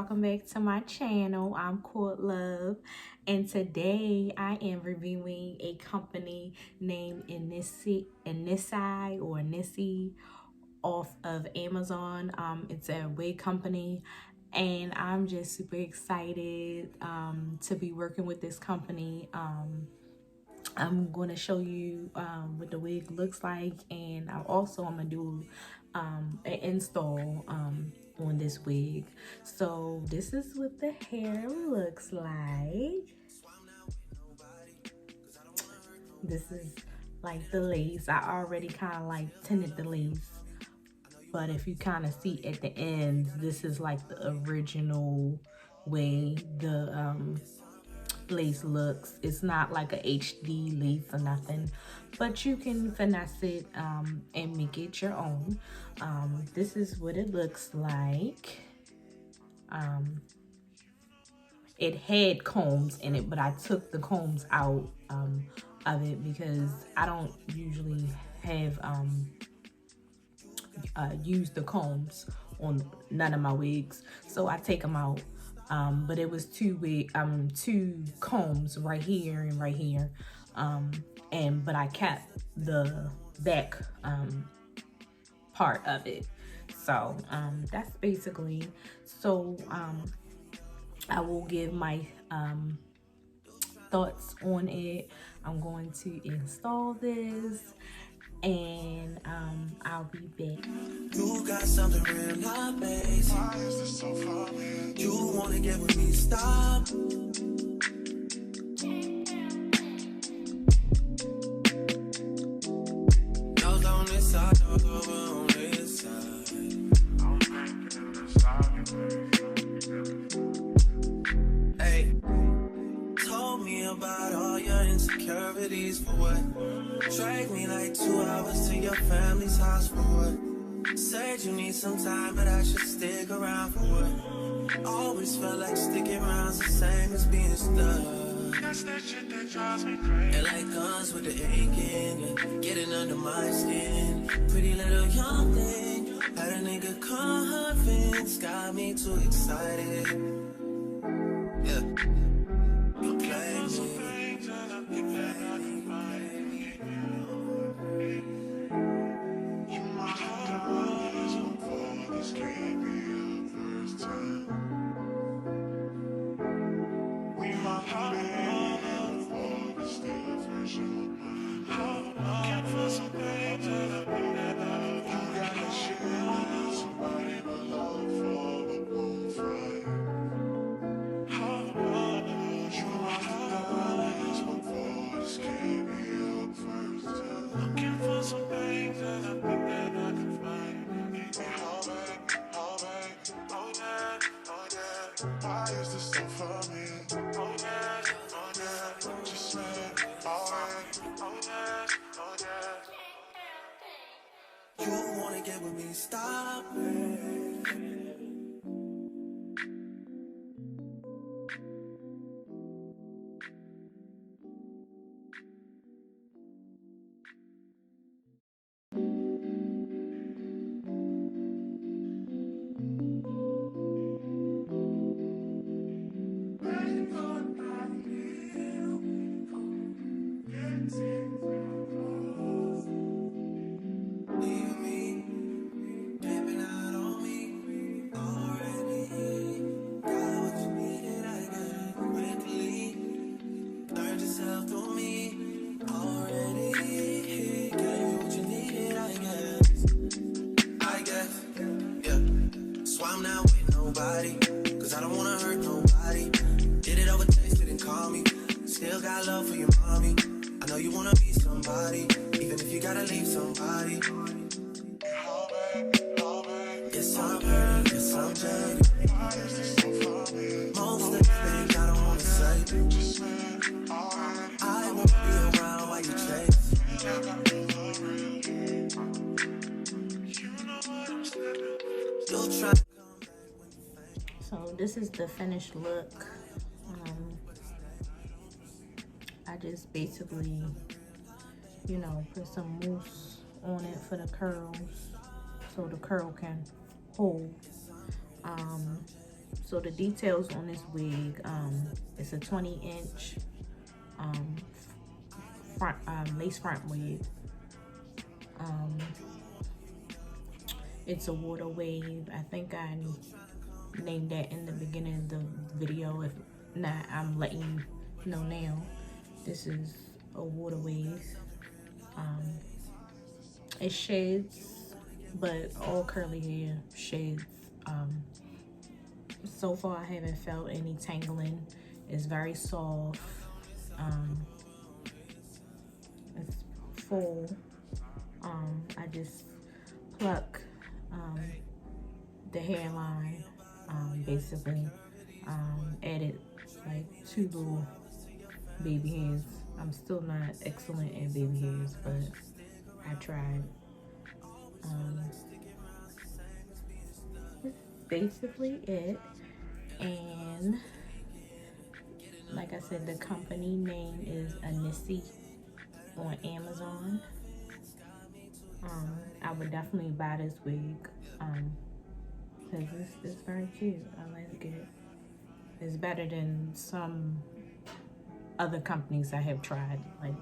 welcome back to my channel. I'm Court Love, and today I am reviewing a company named Encii or Encii off of Amazon. It's a wig company, and I'm just super excited to be working with this company. I'm going to show you what the wig looks like, and I'm gonna do an install on this wig. So this is what the hair looks like. This is like the lace. I already kind of like tinted the lace, but if you kind of see at the ends, this is like the original way the lace looks. It's not like a HD lace or nothing, but you can finesse it and make it your own. This is what it looks like. It had combs in it, but I took the combs out of it because I don't usually have use the combs on none of my wigs, so I take them out. But it was two combs right here and right here, but I kept the back part of it. So that's basically. So I will give my thoughts on it. I'm going to install this, and I'll be back. You got something real amazing. Why is this so funny? You wanna get with me? Stop. Those on this side, those over on this side. Hey, told me about all your insecurities for what? Drag me like 2 hours to your family's house for what? Said you need some time, but I should stick around for what? Always felt like sticking around's the same as being stuck. That's that shit that drives me crazy. And like guns with the aching, yeah, getting under my skin. Pretty little young thing, had a nigga convinced, got me too excited. Yeah, you play me, you play me. You might have done before this can't be your first time. We might have been before this day fresh on my mind. Can't feel some things that I've been. You got that shit with somebody but love for the bonfire. You might have done this before this can't be your first time. Looking for some things that I've been that I can find. Oh babe, oh babe, oh yeah, oh yeah. Why is this so funny? Oh yeah, oh yeah. Just let it alright. Oh yeah, oh yeah. You wanna get with me? Stop it. Cause I don't wanna hurt nobody. Did it over text, didn't call me. Still got love for your mommy. I know you wanna be somebody, even if you gotta leave somebody. Yes, I'm hurt, yes, I'm jaded. Most of the things I don't wanna say. I won't be around while you chase. You'll try. So this is the finished look. I just basically, you know, put some mousse on it for the curls, so the curl can hold. So the details on this wig, it's a 20-inch front lace front wig. It's a water wave. I think I named that in the beginning of the video. If not, I'm letting you know now. This is a water wave. It shades, but all curly hair shades. So far I haven't felt any tangling. It's very soft. It's full. I just pluck the hairline, basically. Added like 2 little baby hairs. I'm still not excellent at baby hairs, but I tried. That's basically it. And like I said, the company name is Encii on Amazon. I would definitely buy this wig because it's very cute. I like it. It's better than some other companies I have tried. Like,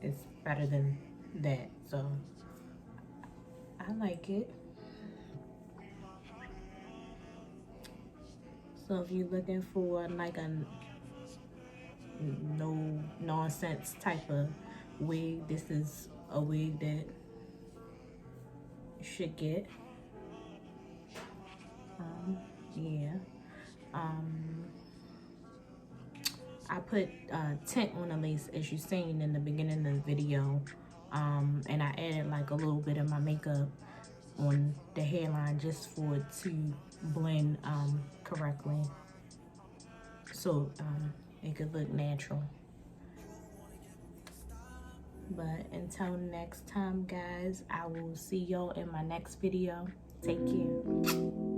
it's better than that. So I like it. So if you're looking for like a no nonsense type of wig, this is a wig that you should get. Yeah. I put tint on the lace, as you seen in the beginning of the video, and I added like a little bit of my makeup on the hairline just for it to blend correctly, so it could look natural. But until next time, guys, I will see y'all in my next video. Take care.